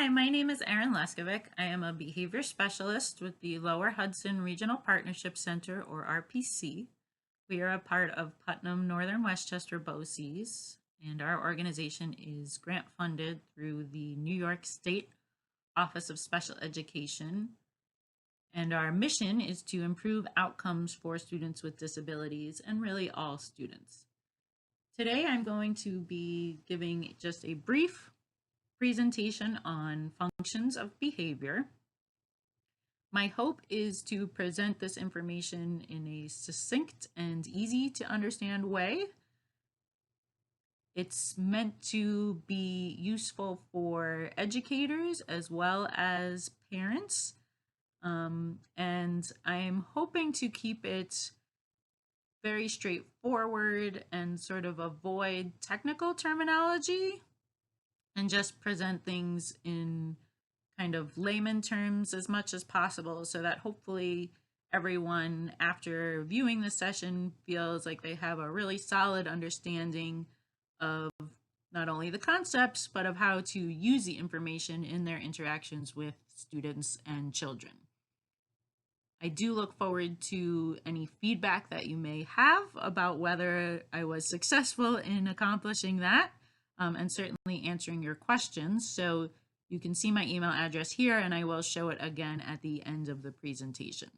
Hi, my name is Erin Leskovic. I am a behavior specialist with the Lower Hudson Regional Partnership Center, or RPC. We are a part of Putnam Northern Westchester BOCES, and our organization is grant funded through the New York State Office of Special Education. And our mission is to improve outcomes for students with disabilities and really all students. Today, I'm going to be giving just a brief presentation on functions of behavior. My hope is to present this information in a succinct and easy to understand way. It's meant to be useful for educators as well as parents. And I'm hoping to keep it very straightforward and sort of avoid technical terminology and just present things in kind of layman terms as much as possible so that hopefully everyone after viewing the session feels like they have a really solid understanding of not only the concepts but of how to use the information in their interactions with students and children. I do look forward to any feedback that you may have about whether I was successful in accomplishing that, and certainly answering your questions. So you can see my email address here, and I will show it again at the end of the presentation.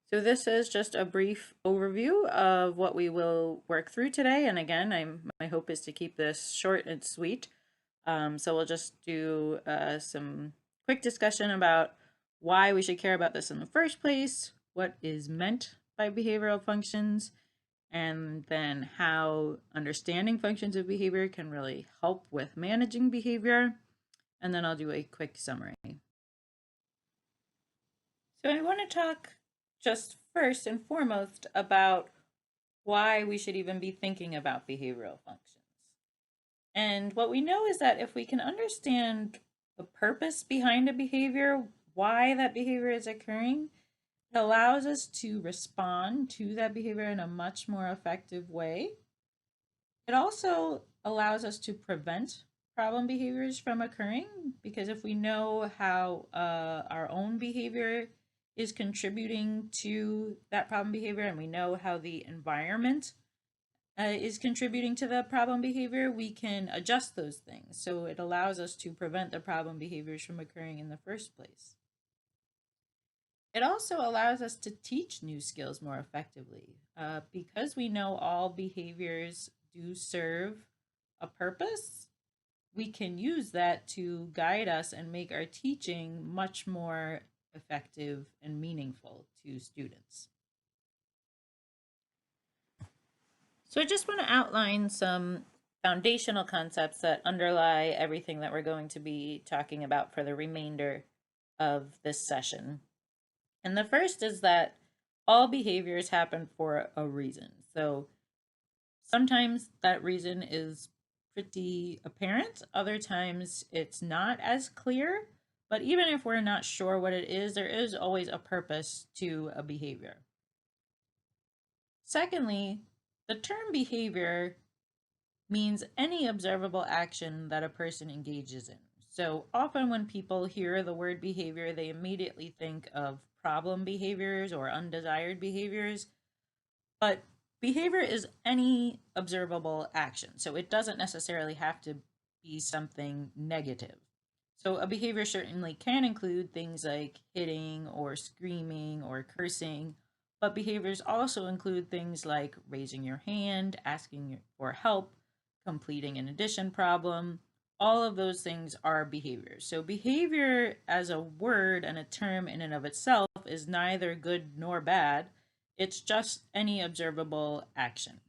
So this is just a brief overview of what we will work through today. And again, my hope is to keep this short and sweet. So we'll just do some quick discussion about why we should care about this in the first place, what is meant by behavioral functions, and then how understanding functions of behavior can really help with managing behavior. And then I'll do a quick summary. So I want to talk just first and foremost about why we should even be thinking about behavioral functions. And what we know is that if we can understand the purpose behind a behavior, why that behavior is occurring, it allows us to respond to that behavior in a much more effective way. It also allows us to prevent problem behaviors from occurring, because if we know how our own behavior is contributing to that problem behavior and we know how the environment is contributing to the problem behavior, we can adjust those things. So it allows us to prevent the problem behaviors from occurring in the first place. It also allows us to teach new skills more effectively. Because we know all behaviors do serve a purpose, we can use that to guide us and make our teaching much more effective and meaningful to students. So I just want to outline some foundational concepts that underlie everything that we're going to be talking about for the remainder of this session. And the first is that all behaviors happen for a reason. So sometimes that reason is pretty apparent, other times it's not as clear. But even if we're not sure what it is, there is always a purpose to a behavior. Secondly, the term behavior means any observable action that a person engages in. So often when people hear the word behavior, they immediately think of problem behaviors or undesired behaviors. But behavior is any observable action. So it doesn't necessarily have to be something negative. So a behavior certainly can include things like hitting or screaming or cursing, but behaviors also include things like raising your hand, asking for help, completing an addition problem. All of those things are behaviors. So behavior as a word and a term in and of itself is neither good nor bad. It's just any observable action.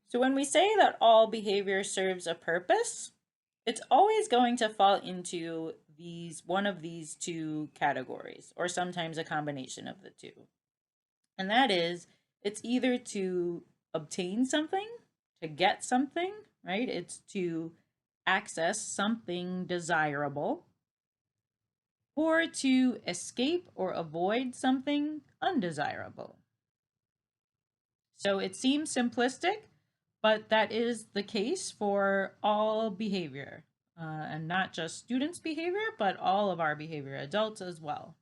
So when we say that all behavior serves a purpose, it's always going to fall into one of these two categories, or sometimes a combination of the two. And that is, it's either to obtain something, to get something, right? It's to access something desirable, or to escape or avoid something undesirable. So it seems simplistic, but that is the case for all behavior, and not just students' behavior, but all of our behavior, adults as well.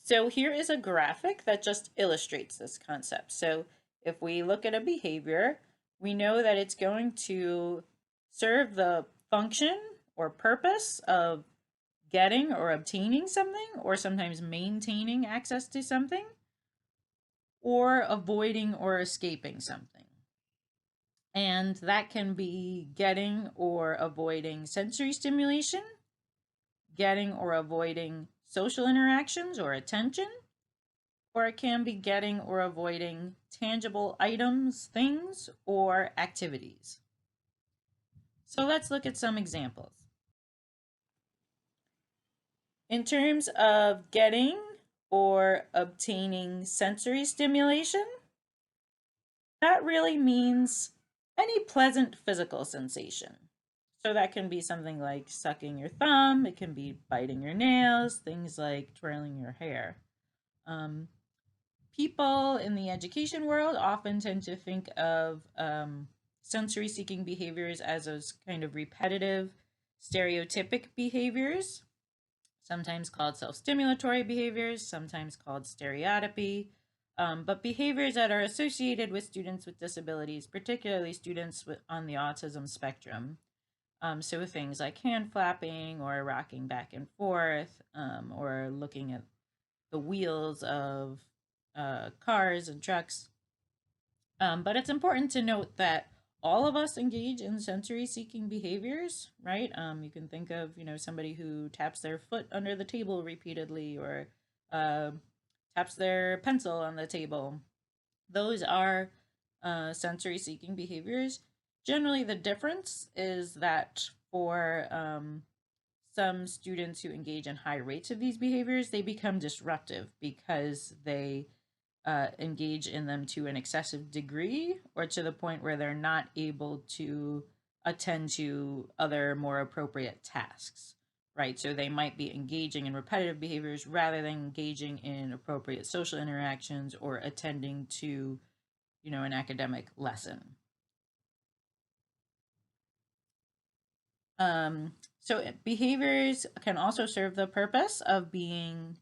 So here is a graphic that just illustrates this concept. So if we look at a behavior, we know that it's going to serve the function or purpose of getting or obtaining something, or sometimes maintaining access to something, or avoiding or escaping something. And that can be getting or avoiding sensory stimulation, getting or avoiding social interactions or attention, or it can be getting or avoiding tangible items, things, or activities. So let's look at some examples. In terms of getting or obtaining sensory stimulation, that really means any pleasant physical sensation. So that can be something like sucking your thumb, it can be biting your nails, things like twirling your hair. People in the education world often tend to think of sensory seeking behaviors as those kind of repetitive, stereotypic behaviors, sometimes called self stimulatory behaviors, sometimes called stereotypy, but behaviors that are associated with students with disabilities, particularly students on the autism spectrum. So things like hand flapping or rocking back and forth, or looking at the wheels of cars and trucks. But it's important to note that all of us engage in sensory seeking behaviors, right? You can think of, somebody who taps their foot under the table repeatedly, or uh, taps their pencil on the table. Those are sensory seeking behaviors. Generally, the difference is that for some students who engage in high rates of these behaviors, they become disruptive because they engage in them to an excessive degree, or to the point where they're not able to attend to other more appropriate tasks, right? So they might be engaging in repetitive behaviors rather than engaging in appropriate social interactions or attending to, an academic lesson. So behaviors can also serve the purpose of being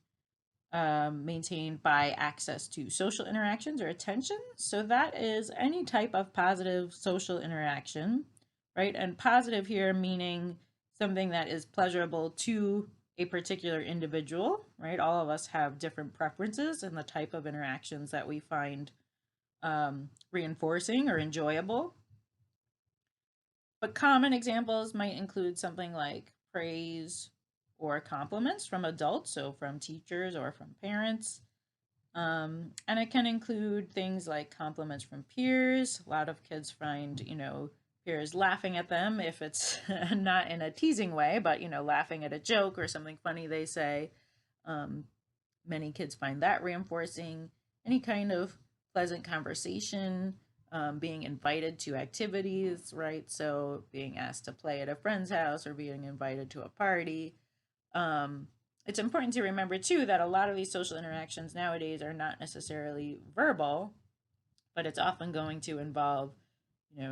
maintained by access to social interactions or attention. So that is any type of positive social interaction, right? And positive here meaning something that is pleasurable to a particular individual, right? All of us have different preferences in the type of interactions that we find reinforcing or enjoyable. But common examples might include something like praise or compliments from adults, so from teachers or from parents. And it can include things like compliments from peers. A lot of kids find, peers laughing at them if it's not in a teasing way, but, laughing at a joke or something funny they say. Many kids find that reinforcing. Any kind of pleasant conversation, being invited to activities, right? So being asked to play at a friend's house or being invited to a party. It's important to remember too that a lot of these social interactions nowadays are not necessarily verbal, but it's often going to involve,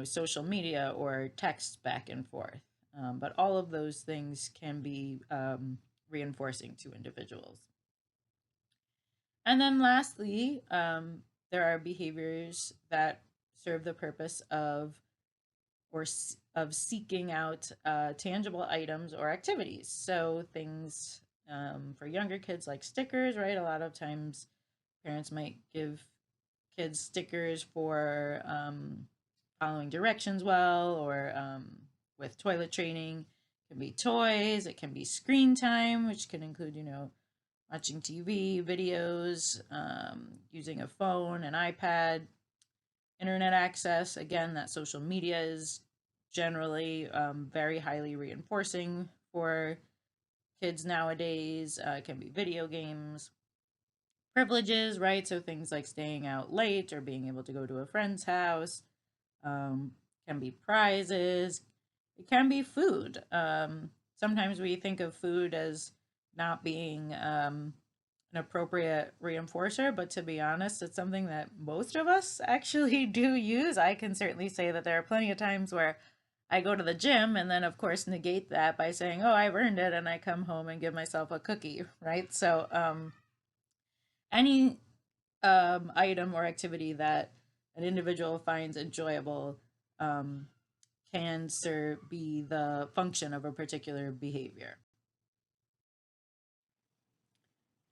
social media or text back and forth. But all of those things can be reinforcing to individuals. And then lastly, there are behaviors that serve the purpose of of seeking out tangible items or activities. So things for younger kids like stickers, right? A lot of times parents might give kids stickers for following directions well, or with toilet training. It can be toys, it can be screen time, which can include, watching TV, videos, using a phone, an iPad, internet access. Again, that social media is generally very highly reinforcing for kids nowadays. It can be video games, privileges, right? So things like staying out late or being able to go to a friend's house. Can be prizes. It can be food. Sometimes we think of food as not being an appropriate reinforcer, but to be honest, it's something that most of us actually do use. I can certainly say that there are plenty of times where I go to the gym and then, of course, negate that by saying, oh, I've earned it, and I come home and give myself a cookie, right? So, any item or activity that an individual finds enjoyable um, can be the function of a particular behavior.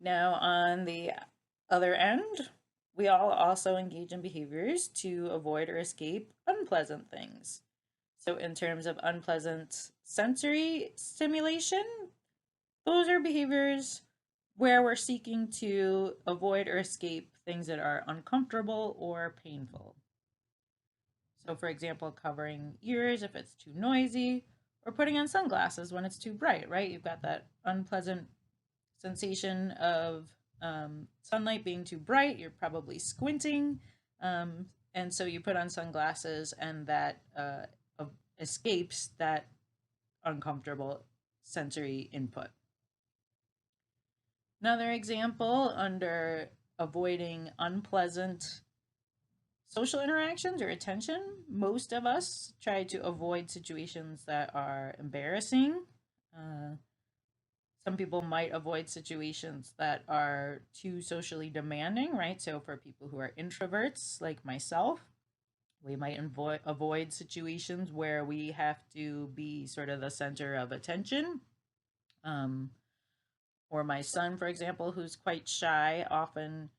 Now, on the other end, we all also engage in behaviors to avoid or escape unpleasant things. So, in terms of unpleasant sensory stimulation, those are behaviors where we're seeking to avoid or escape things that are uncomfortable or painful. So, for example, covering ears if it's too noisy, or putting on sunglasses when it's too bright, right? You've got that unpleasant sensation of sunlight being too bright. You're probably squinting. And so you put on sunglasses, and that escapes that uncomfortable sensory input. Another example under avoiding unpleasant social interactions or attention, most of us try to avoid situations that are embarrassing. Some people might avoid situations that are too socially demanding, right? So, for people who are introverts like myself, we might avoid situations where we have to be sort of the center of attention. Or my son, for example, who's quite shy, often,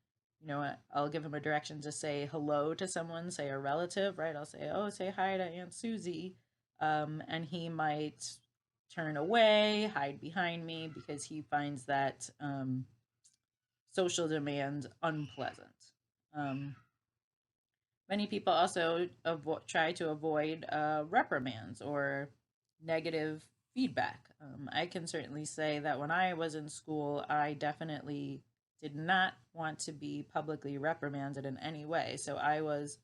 I'll give him a direction to say hello to someone, say a relative, right? I'll say, oh, say hi to Aunt Susie. And he might turn away, hide behind me because he finds that social demand unpleasant. Many people also try to avoid reprimands or negative feedback. I can certainly say that when I was in school, I definitely did not want to be publicly reprimanded in any way. So I was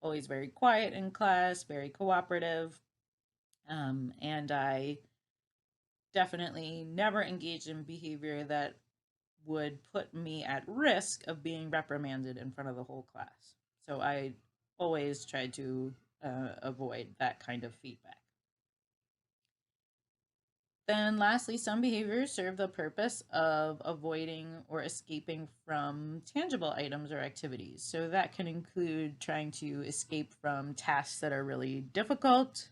always very quiet in class, very cooperative, and I definitely never engaged in behavior that would put me at risk of being reprimanded in front of the whole class. So I always tried to avoid that kind of feedback. Then, lastly, some behaviors serve the purpose of avoiding or escaping from tangible items or activities. So, that can include trying to escape from tasks that are really difficult,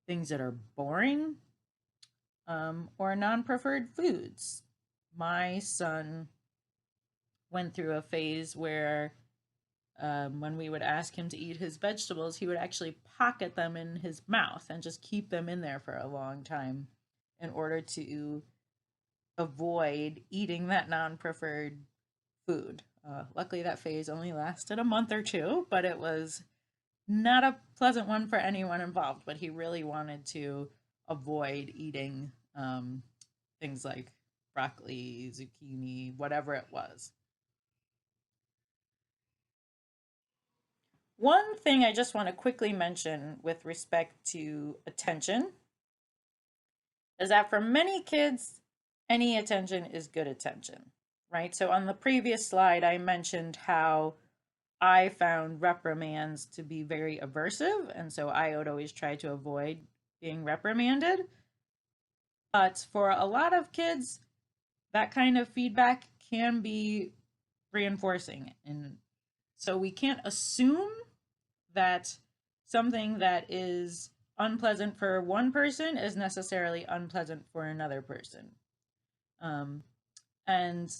things that are boring, or non preferred foods. My son went through a phase where when we would ask him to eat his vegetables, he would actually pocket them in his mouth and just keep them in there for a long time in order to avoid eating that non preferred food. Luckily, that phase only lasted a month or two, but it was not a pleasant one for anyone involved. But he really wanted to avoid eating things like broccoli, zucchini, whatever it was. One thing I just want to quickly mention with respect to attention is that for many kids, any attention is good attention, right? So on the previous slide, I mentioned how I found reprimands to be very aversive, and so I would always try to avoid being reprimanded. But for a lot of kids, that kind of feedback can be reinforcing. And so we can't assume that something that is unpleasant for one person is necessarily unpleasant for another person. And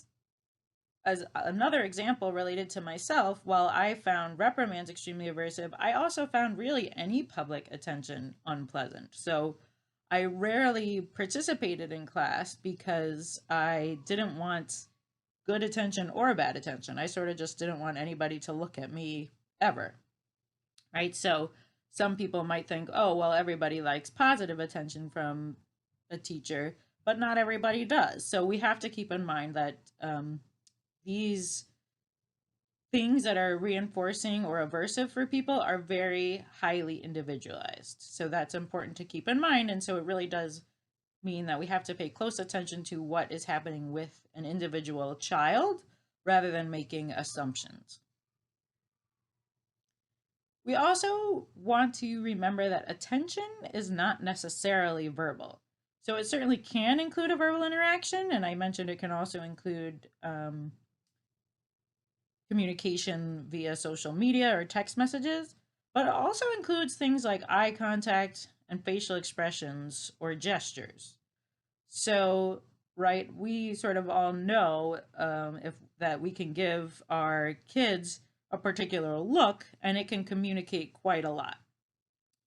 as another example related to myself, while I found reprimands extremely aversive, I also found really any public attention unpleasant. So I rarely participated in class because I didn't want good attention or bad attention. I sort of just didn't want anybody to look at me ever. Right? So some people might think, oh, well, everybody likes positive attention from a teacher, but not everybody does. So we have to keep in mind that these things that are reinforcing or aversive for people are very highly individualized. So that's important to keep in mind. And so it really does mean that we have to pay close attention to what is happening with an individual child rather than making assumptions. We also want to remember that attention is not necessarily verbal. So it certainly can include a verbal interaction, and I mentioned it can also include communication via social media or text messages, but it also includes things like eye contact and facial expressions or gestures. So, right, we sort of all know if that we can give our kids a particular look and it can communicate quite a lot.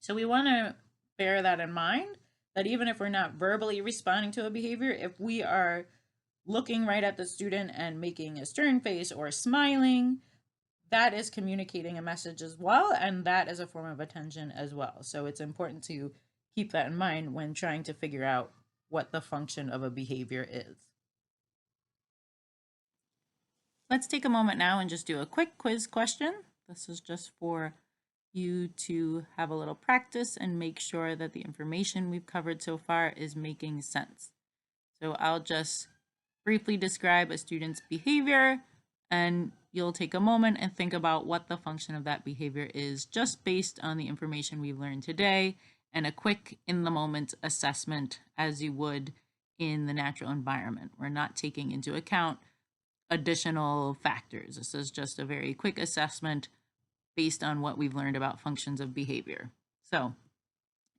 So we want to bear that in mind, that even if we're not verbally responding to a behavior, if we are looking right at the student and making a stern face or smiling, that is communicating a message as well, and that is a form of attention as well. So it's important to keep that in mind when trying to figure out what the function of a behavior is. Let's take a moment now and just do a quick quiz question. This is just for you to have a little practice and make sure that the information we've covered so far is making sense. So I'll just briefly describe a student's behavior, and you'll take a moment and think about what the function of that behavior is just based on the information we've learned today, and a quick in-the-moment assessment as you would in the natural environment. We're not taking into account additional factors. This is just a very quick assessment based on what we've learned about functions of behavior. So,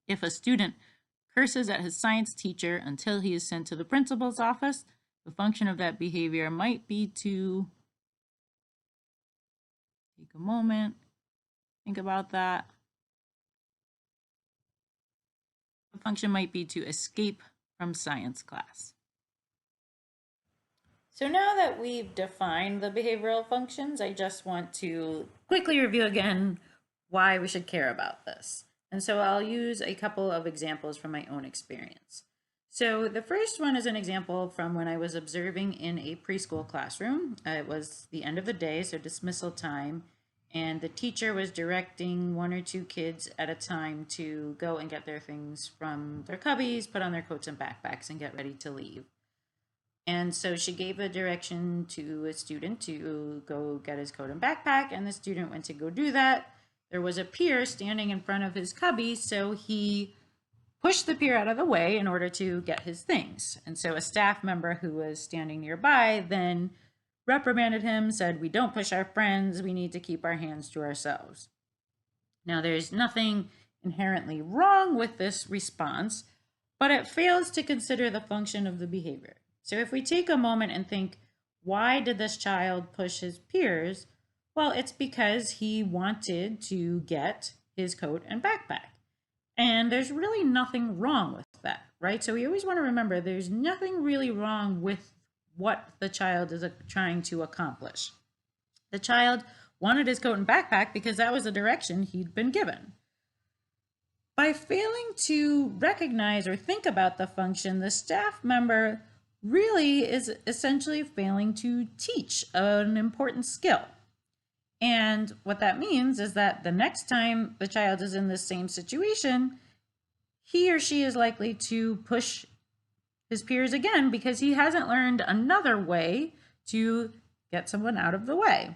if a student curses at his science teacher until he is sent to the principal's office, the function of that behavior might be to take a moment, think about that. The function might be to escape from science class. So now that we've defined the behavioral functions, I just want to quickly review again why we should care about this. And so I'll use a couple of examples from my own experience. So the first one is an example from when I was observing in a preschool classroom. It was the end of the day, so dismissal time, and the teacher was directing one or two kids at a time to go and get their things from their cubbies, put on their coats and backpacks, and get ready to leave. And so she gave a direction to a student to go get his coat and backpack, and the student went to go do that. There was a peer standing in front of his cubby, so he pushed the peer out of the way in order to get his things. And so a staff member who was standing nearby then reprimanded him, said, "We don't push our friends, we need to keep our hands to ourselves." Now, there's nothing inherently wrong with this response, but it fails to consider the function of the behavior. So if we take a moment and think, why did this child push his peers? Well, it's because he wanted to get his coat and backpack. And there's really nothing wrong with that, right? So we always want to remember there's nothing really wrong with what the child is trying to accomplish. The child wanted his coat and backpack because that was the direction he'd been given. By failing to recognize or think about the function, the staff member really is essentially failing to teach an important skill. And what that means is that the next time the child is in the same situation, he or she is likely to push his peers again because he hasn't learned another way to get someone out of the way.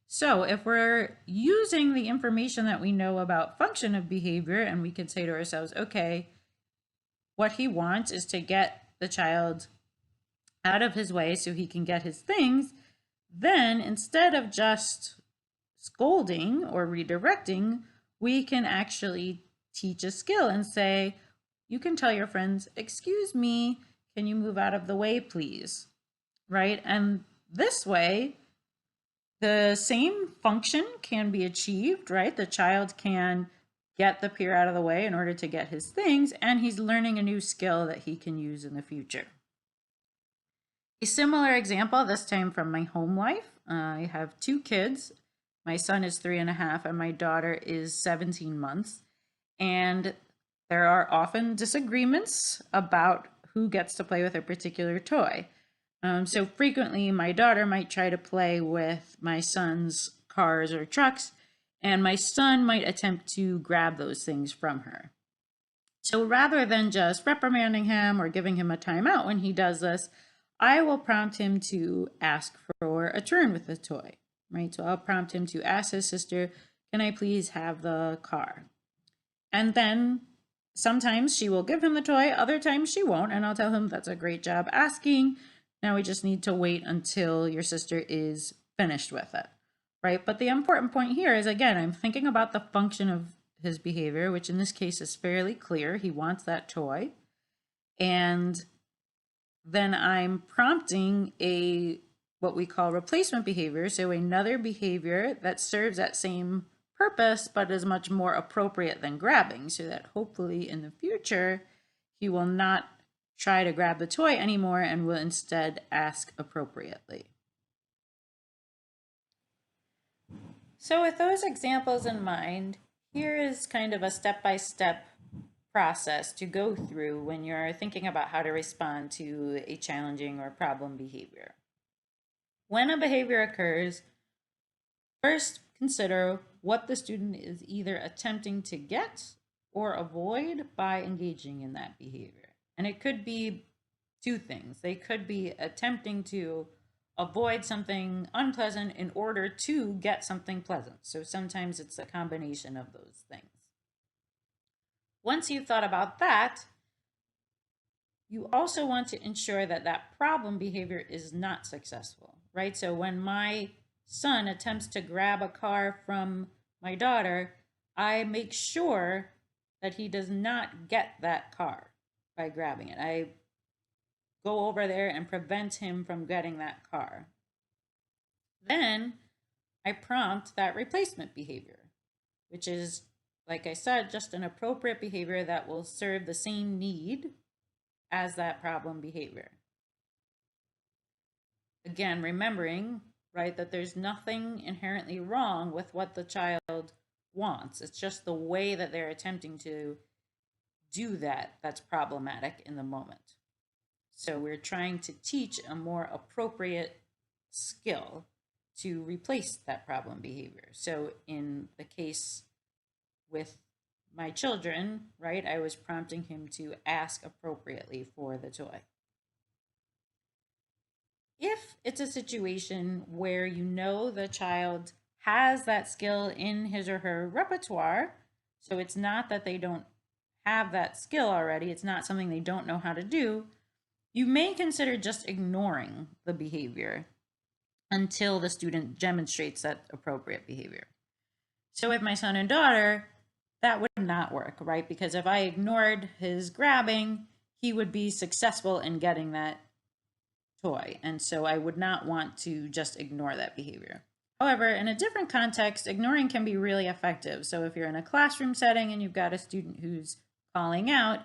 So if we're using the information that we know about function of behavior, and we can say to ourselves, okay, what he wants is to get the child out of his way so he can get his things, then instead of just scolding or redirecting, we can actually teach a skill and say, you can tell your friends, "Excuse me, can you move out of the way, please?" Right? And this way, the same function can be achieved, right? The child can get the peer out of the way in order to get his things, and he's learning a new skill that he can use in the future. A similar example, this time from my home life. I have two kids. My son is 3.5 and my daughter is 17 months. And there are often disagreements about who gets to play with a particular toy. So frequently my daughter might try to play with my son's cars or trucks, and my son might attempt to grab those things from her. So rather than just reprimanding him or giving him a timeout when he does this, I will prompt him to ask for a turn with the toy, right? So I'll prompt him to ask his sister, can I please have the car? And then sometimes she will give him the toy, other times she won't, and I'll tell him that's a great job asking. Now we just need to wait until your sister is finished with it, right? But the important point here is, again, I'm thinking about the function of his behavior, which in this case is fairly clear. He wants that toy. And then I'm prompting a what we call replacement behavior, so another behavior that serves that same purpose but is much more appropriate than grabbing, so that hopefully in the future he will not try to grab the toy anymore and will instead ask appropriately. So with those examples in mind, here is kind of a step-by-step process to go through when you're thinking about how to respond to a challenging or problem behavior. When a behavior occurs, first consider what the student is either attempting to get or avoid by engaging in that behavior. And it could be two things. They could be attempting to avoid something unpleasant in order to get something pleasant. So sometimes it's a combination of those things. Once you've thought about that, you also want to ensure that that problem behavior is not successful, right? So when my son attempts to grab a car from my daughter, I make sure that he does not get that car by grabbing it. I go over there and prevent him from getting that car. Then I prompt that replacement behavior, which is, like I said, just an appropriate behavior that will serve the same need as that problem behavior. Again, remembering, right, that there's nothing inherently wrong with what the child wants. It's just the way that they're attempting to do that that's problematic in the moment. So we're trying to teach a more appropriate skill to replace that problem behavior. So in the case with my children, right, I was prompting him to ask appropriately for the toy. If it's a situation where you know the child has that skill in his or her repertoire, so it's not that they don't have that skill already, it's not something they don't know how to do, you may consider just ignoring the behavior until the student demonstrates that appropriate behavior. So with my son and daughter, that would not work, right? Because if I ignored his grabbing, he would be successful in getting that toy. And so I would not want to just ignore that behavior. However, in a different context, ignoring can be really effective. So if you're in a classroom setting and you've got a student who's calling out,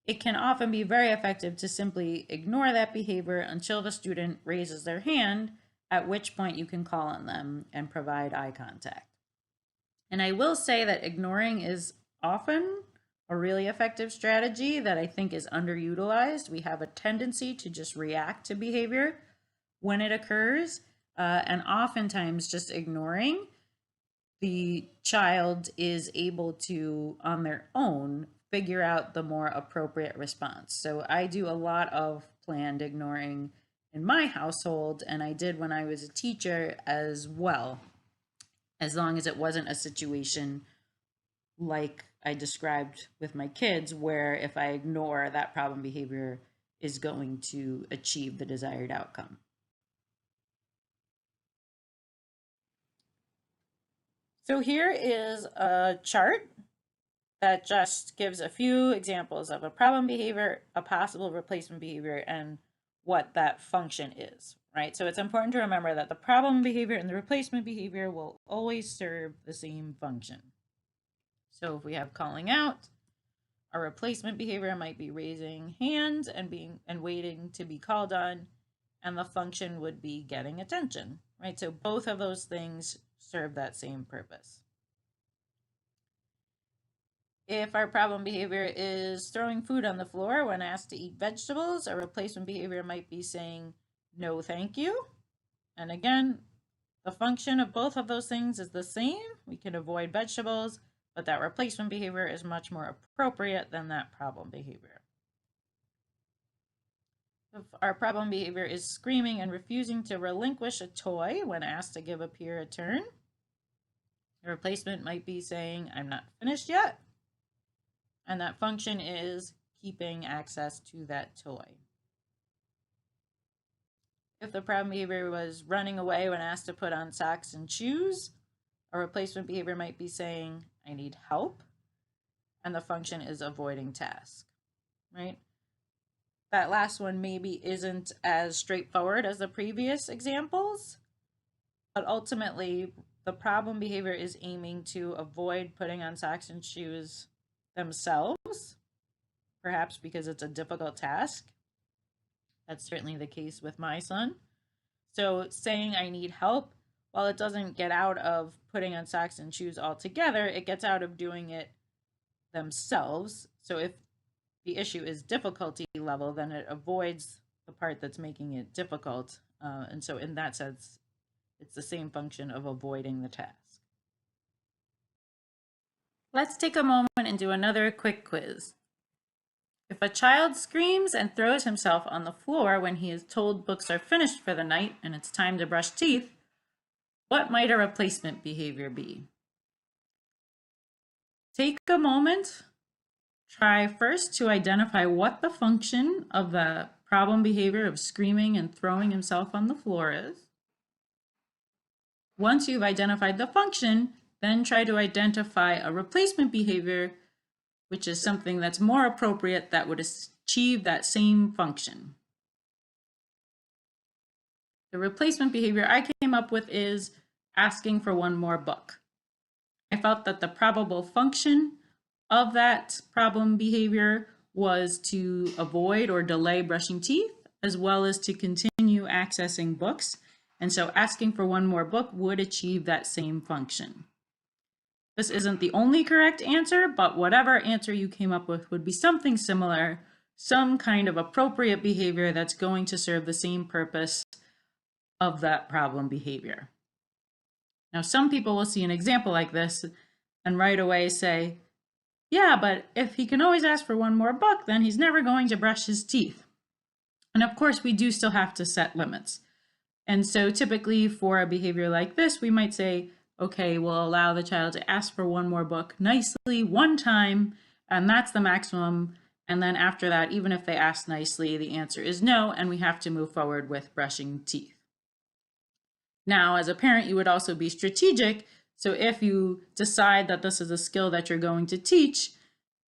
it can often be very effective to simply ignore that behavior until the student raises their hand, at which point you can call on them and provide eye contact. And I will say that ignoring is often a really effective strategy that I think is underutilized. We have a tendency to just react to behavior when it occurs, and oftentimes just ignoring, the child is able to, on their own, figure out the more appropriate response. So I do a lot of planned ignoring in my household, and I did when I was a teacher as well, as long as it wasn't a situation like I described with my kids, where if I ignore, that problem behavior is going to achieve the desired outcome. So here is a chart that just gives a few examples of a problem behavior, a possible replacement behavior, and what that function is, right? So it's important to remember that the problem behavior and the replacement behavior will always serve the same function. So if we have calling out, our replacement behavior might be raising hands and waiting to be called on, and the function would be getting attention, right? So both of those things serve that same purpose. If our problem behavior is throwing food on the floor when asked to eat vegetables, our replacement behavior might be saying, no, thank you. And again, the function of both of those things is the same. We can avoid vegetables but that replacement behavior is much more appropriate than that problem behavior. If our problem behavior is screaming and refusing to relinquish a toy when asked to give a peer a turn, the replacement might be saying, I'm not finished yet. And that function is keeping access to that toy. If the problem behavior was running away when asked to put on socks and shoes, a replacement behavior might be saying, I need help. And the function is avoiding task, right? That last one maybe isn't as straightforward as the previous examples, but ultimately the problem behavior is aiming to avoid putting on socks and shoes themselves, perhaps because it's a difficult task. That's certainly the case with my son. So saying I need help, while it doesn't get out of putting on socks and shoes altogether, it gets out of doing it themselves. So if the issue is difficulty level, then it avoids the part that's making it difficult. And so in that sense, it's the same function of avoiding the task. Let's take a moment and do another quick quiz. If a child screams and throws himself on the floor when he is told books are finished for the night and it's time to brush teeth, what might a replacement behavior be? Take a moment. Try first to identify what the function of the problem behavior of screaming and throwing himself on the floor is. Once you've identified the function, then try to identify a replacement behavior, which is something that's more appropriate that would achieve that same function. The replacement behavior I came up with is asking for one more book. I felt that the probable function of that problem behavior was to avoid or delay brushing teeth, as well as to continue accessing books. And so asking for one more book would achieve that same function. This isn't the only correct answer, but whatever answer you came up with would be something similar, some kind of appropriate behavior that's going to serve the same purpose of that problem behavior. Now, some people will see an example like this and right away say, yeah, but if he can always ask for one more book, then he's never going to brush his teeth. And of course, we do still have to set limits. And so typically for a behavior like this, we might say, okay, we'll allow the child to ask for one more book nicely one time, and that's the maximum. And then after that, even if they ask nicely, the answer is no, and we have to move forward with brushing teeth. Now, as a parent, you would also be strategic. So if you decide that this is a skill that you're going to teach,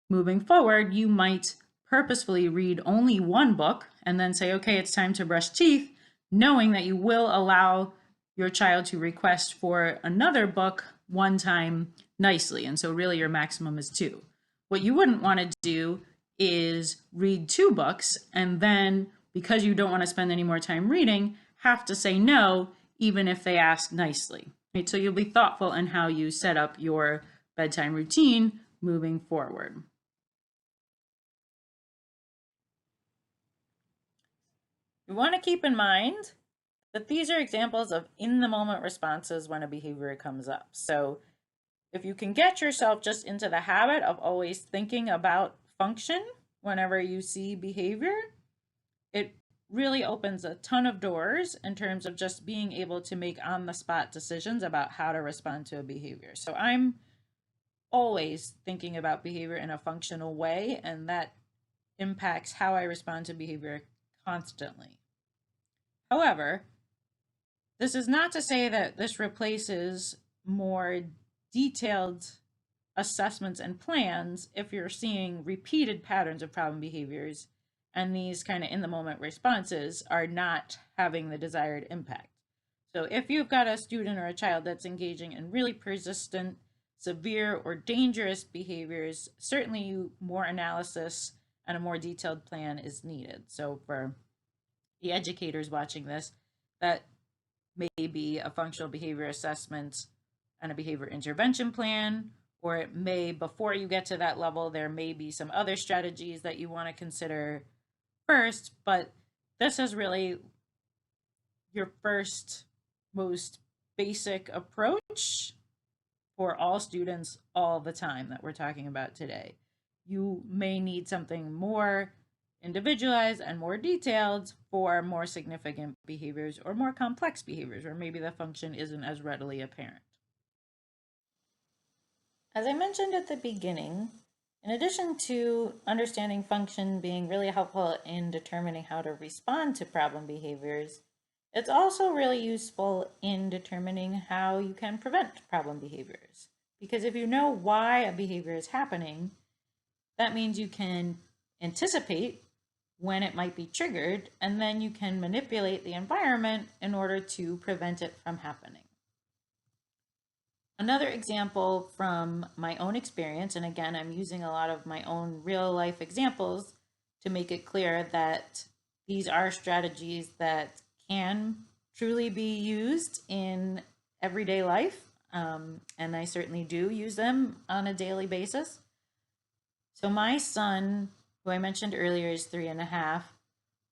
moving forward, you might purposefully read only one book and then say, okay, it's time to brush teeth, knowing that you will allow your child to request for another book one time nicely. And so really your maximum is 2. What you wouldn't want to do is read 2 books and then, because you don't want to spend any more time reading, have to say no, even if they ask nicely. Right? So you'll be thoughtful in how you set up your bedtime routine moving forward. You want to keep in mind that these are examples of in-the-moment responses when a behavior comes up. So if you can get yourself just into the habit of always thinking about function whenever you see behavior, it really opens a ton of doors in terms of just being able to make on-the-spot decisions about how to respond to a behavior. So I'm always thinking about behavior in a functional way, and that impacts how I respond to behavior constantly. However, this is not to say that this replaces more detailed assessments and plans if you're seeing repeated patterns of problem behaviors and these kind of in-the-moment responses are not having the desired impact. So if you've got a student or a child that's engaging in really persistent, severe, or dangerous behaviors, certainly more analysis and a more detailed plan is needed. So for the educators watching this, that may be a functional behavior assessment and a behavior intervention plan, or it may, before you get to that level, there may be some other strategies that you want to consider first, but this is really your first, most basic approach for all students all the time that we're talking about today. You may need something more individualized and more detailed for more significant behaviors or more complex behaviors, where maybe the function isn't as readily apparent. As I mentioned at the beginning, in addition to understanding function being really helpful in determining how to respond to problem behaviors, it's also really useful in determining how you can prevent problem behaviors. Because if you know why a behavior is happening, that means you can anticipate when it might be triggered, and then you can manipulate the environment in order to prevent it from happening. Another example from my own experience, and again, I'm using a lot of my own real life examples to make it clear that these are strategies that can truly be used in everyday life. And I certainly do use them on a daily basis. So my son, who I mentioned earlier is 3.5,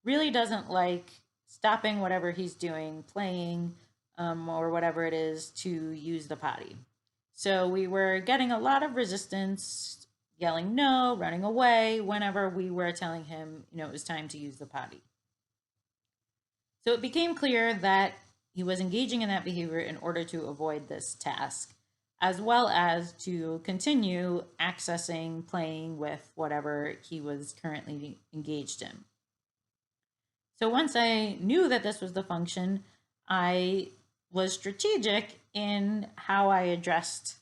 really doesn't like stopping whatever he's doing, playing, or whatever it is, to use the potty. So we were getting a lot of resistance, yelling no, running away whenever we were telling him, it was time to use the potty. So it became clear that he was engaging in that behavior in order to avoid this task, as well as to continue accessing, playing with whatever he was currently engaged in. So once I knew that this was the function, I was strategic in how I addressed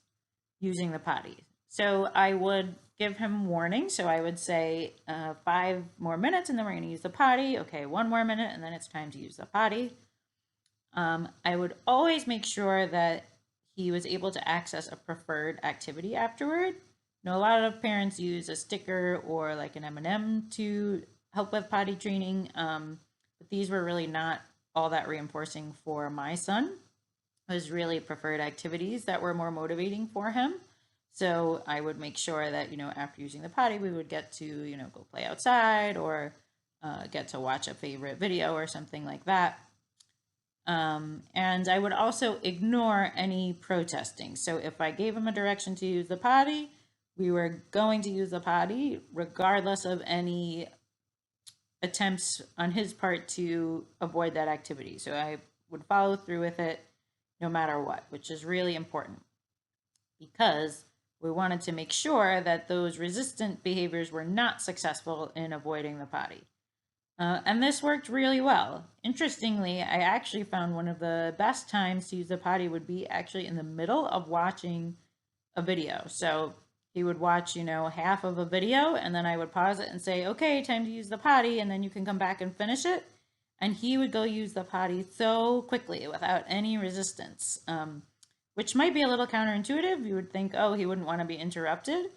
using the potty. So I would give him warning. So I would say 5 more minutes and then we're going to use the potty. Okay, 1 more minute and then it's time to use the potty. I would always make sure that he was able to access a preferred activity afterward. A lot of parents use a sticker or like an M&M to help with potty training, but these were really not all that reinforcing for my son. It was really preferred activities that were more motivating for him. So I would make sure that, after using the potty, we would get to, go play outside or get to watch a favorite video or something like that. And I would also ignore any protesting. So if I gave him a direction to use the potty, we were going to use the potty regardless of any attempts on his part to avoid that activity. So I would follow through with it no matter what, which is really important because we wanted to make sure that those resistant behaviors were not successful in avoiding the potty. And this worked really well. Interestingly, I actually found one of the best times to use the potty would be actually in the middle of watching a video. So he would watch, half of a video, and then I would pause it and say, okay, time to use the potty, and then you can come back and finish it. And he would go use the potty so quickly without any resistance, which might be a little counterintuitive. You would think, oh, he wouldn't want to be interrupted.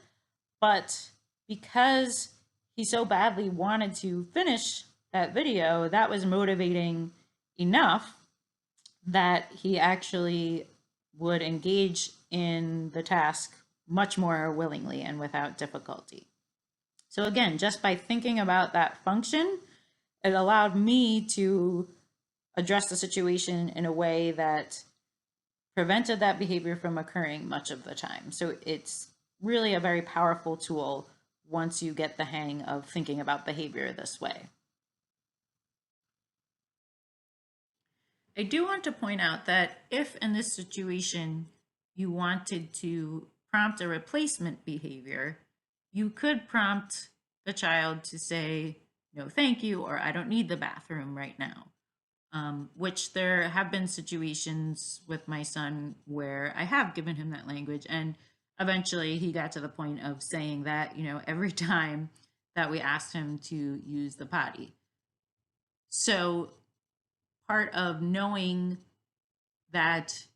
But because he so badly wanted to finish that video, that was motivating enough that he actually would engage in the task much more willingly and without difficulty. So again, just by thinking about that function, it allowed me to address the situation in a way that prevented that behavior from occurring much of the time. So it's really a very powerful tool once you get the hang of thinking about behavior this way. I do want to point out that if in this situation you wanted to prompt a replacement behavior, you could prompt the child to say, no, thank you, or I don't need the bathroom right now. Which there have been situations with my son where I have given him that language, and eventually he got to the point of saying that, every time that we asked him to use the potty. So part of knowing that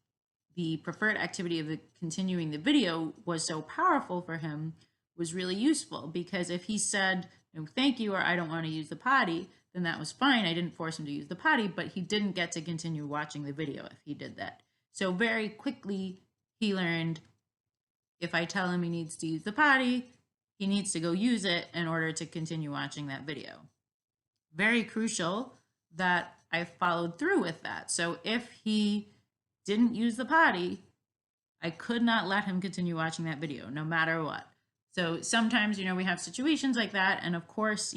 the preferred activity of continuing the video was so powerful for him was really useful, because if he said, no, thank you, or I don't want to use the potty, then that was fine. I didn't force him to use the potty, but he didn't get to continue watching the video if he did that. So very quickly, he learned if I tell him he needs to use the potty, he needs to go use it in order to continue watching that video. Very crucial that I followed through with that. So if he didn't use the potty, I could not let him continue watching that video no matter what. So sometimes, we have situations like that. And of course,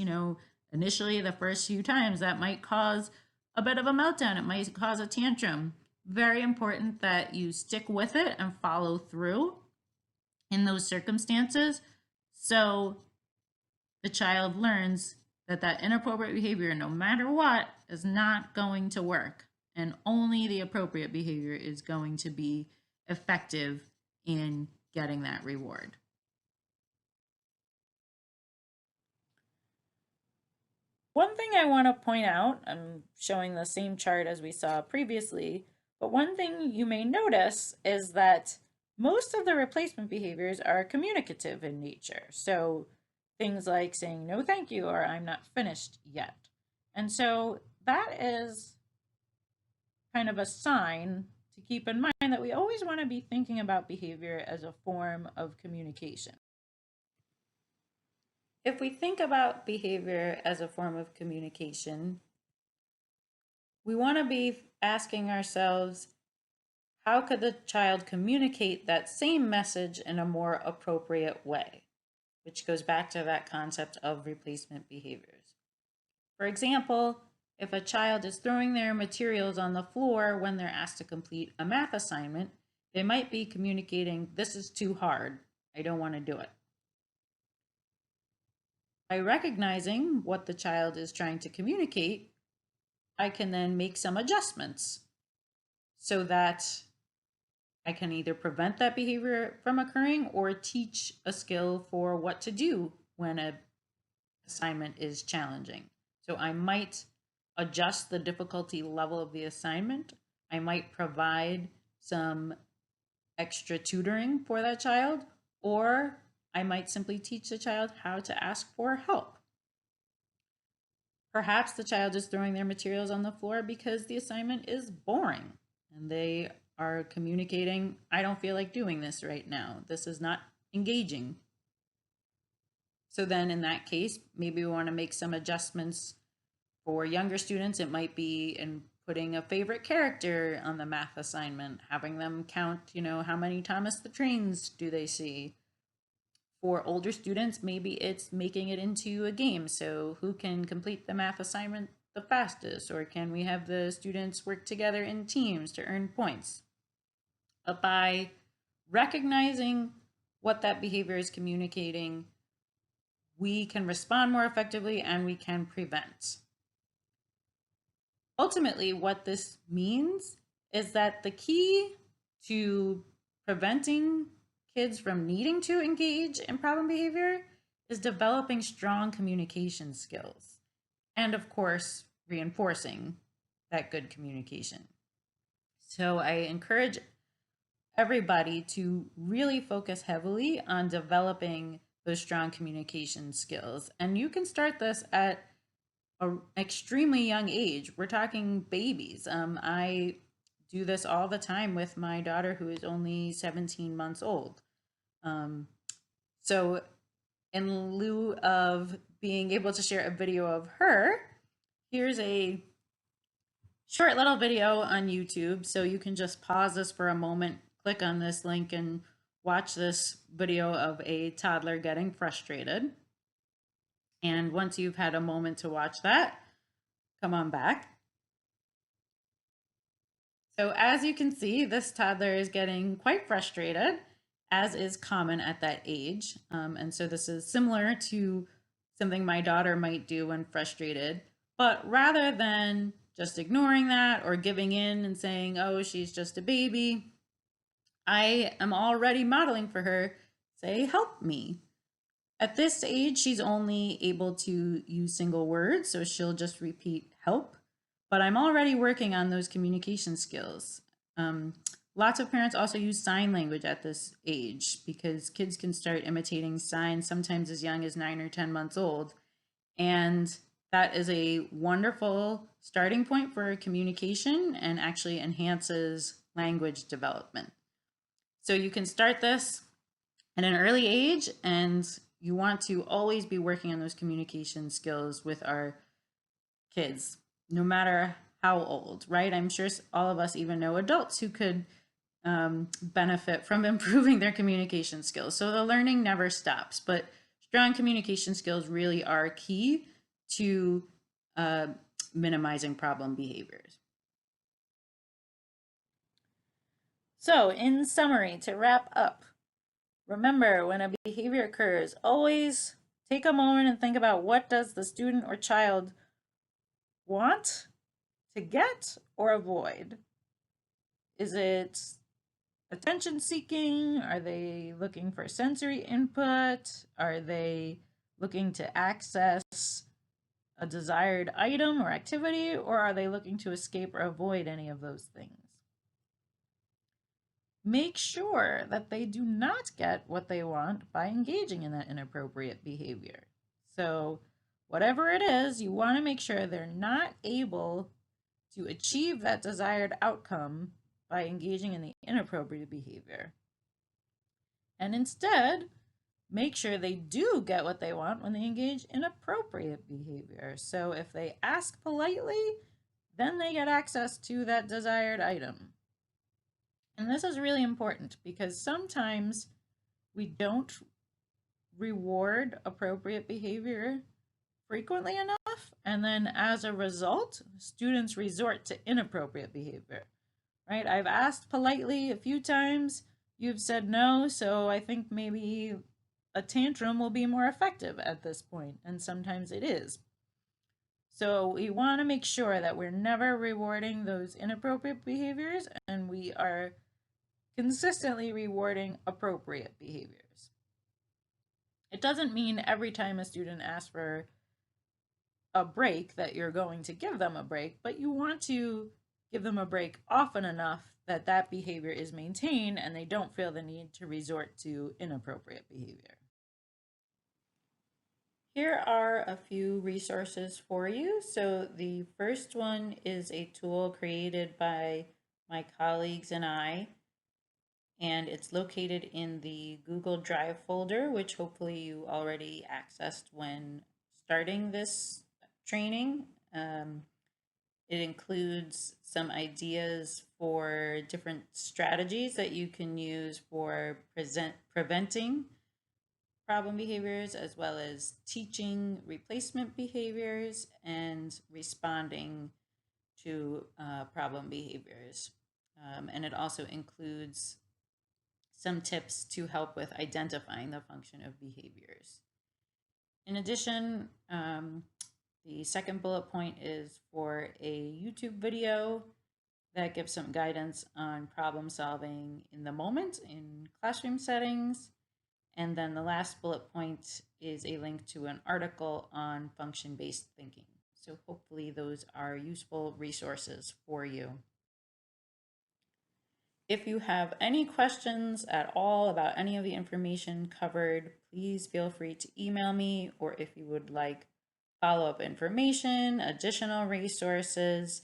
initially the first few times that might cause a bit of a meltdown. It might cause a tantrum. Very important that you stick with it and follow through in those circumstances. So the child learns that that inappropriate behavior, no matter what, is not going to work. And only the appropriate behavior is going to be effective in getting that reward. One thing I want to point out, I'm showing the same chart as we saw previously, but one thing you may notice is that most of the replacement behaviors are communicative in nature. So things like saying no thank you or I'm not finished yet. And so that is kind of a sign to keep in mind that we always want to be thinking about behavior as a form of communication. If we think about behavior as a form of communication, we want to be asking ourselves, how could the child communicate that same message in a more appropriate way? Which goes back to that concept of replacement behaviors. For example, if a child is throwing their materials on the floor when they're asked to complete a math assignment, they might be communicating, this is too hard, I don't want to do it. By recognizing what the child is trying to communicate, I can then make some adjustments so that I can either prevent that behavior from occurring or teach a skill for what to do when an assignment is challenging. So I might adjust the difficulty level of the assignment. I might provide some extra tutoring for that child, or I might simply teach the child how to ask for help. Perhaps the child is throwing their materials on the floor because the assignment is boring and they are communicating, I don't feel like doing this right now. This is not engaging. So then in that case, maybe we want to make some adjustments for younger students. It might be in putting a favorite character on the math assignment, having them count, how many Thomas the Trains do they see. For older students, maybe it's making it into a game. So who can complete the math assignment the fastest? Or can we have the students work together in teams to earn points? But by recognizing what that behavior is communicating, we can respond more effectively and we can prevent. Ultimately, what this means is that the key to preventing kids from needing to engage in problem behavior is developing strong communication skills and, of course, reinforcing that good communication. So I encourage everybody to really focus heavily on developing those strong communication skills. And you can start this at an extremely young age. We're talking babies. I do this all the time with my daughter who is only 17 months old. So in lieu of being able to share a video of her, here's a short little video on YouTube. So you can just pause this for a moment, click on this link and watch this video of a toddler getting frustrated. And once you've had a moment to watch that, come on back. So as you can see, this toddler is getting quite frustrated, as is common at that age. And so this is similar to something my daughter might do when frustrated. But rather than just ignoring that or giving in and saying, oh, she's just a baby, I am already modeling for her, say, help me. At this age, she's only able to use single words, so she'll just repeat help. But I'm already working on those communication skills. Lots of parents also use sign language at this age because kids can start imitating signs sometimes as young as 9 or 10 months old. And that is a wonderful starting point for communication and actually enhances language development. So you can start this at an early age, and you want to always be working on those communication skills with our kids, no matter how old, right? I'm sure all of us even know adults who could benefit from improving their communication skills. So the learning never stops, but strong communication skills really are key to minimizing problem behaviors. So, in summary, to wrap up, remember when a behavior occurs, always take a moment and think about what does the student or child want to get or avoid? Is it attention seeking? Are they looking for sensory input? Are they looking to access a desired item or activity? Or are they looking to escape or avoid any of those things? Make sure that they do not get what they want by engaging in that inappropriate behavior. So, whatever it is, you want to make sure they're not able to achieve that desired outcome by engaging in the inappropriate behavior. And instead, make sure they do get what they want when they engage in appropriate behavior. So if they ask politely, then they get access to that desired item. And this is really important because sometimes we don't reward appropriate behavior frequently enough, and then as a result, students resort to inappropriate behavior, right? I've asked politely a few times, you've said no, so I think maybe a tantrum will be more effective at this point, and sometimes it is. So we want to make sure that we're never rewarding those inappropriate behaviors, and we are consistently rewarding appropriate behaviors. It doesn't mean every time a student asks for a break that you're going to give them a break, but you want to give them a break often enough that that behavior is maintained and they don't feel the need to resort to inappropriate behavior. Here are a few resources for you. So the first one is a tool created by my colleagues and I, and it's located in the Google Drive folder, which hopefully you already accessed when starting this training. It includes some ideas for different strategies that you can use for preventing problem behaviors, as well as teaching replacement behaviors and responding to problem behaviors. And it also includes some tips to help with identifying the function of behaviors. In addition, the second bullet point is for a YouTube video that gives some guidance on problem solving in the moment in classroom settings. And then the last bullet point is a link to an article on function-based thinking. So hopefully those are useful resources for you. If you have any questions at all about any of the information covered, please feel free to email me, or if you would like follow-up information, additional resources,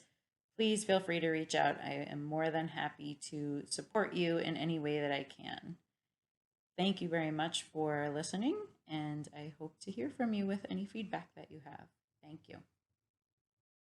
please feel free to reach out. I am more than happy to support you in any way that I can. Thank you very much for listening, and I hope to hear from you with any feedback that you have. Thank you.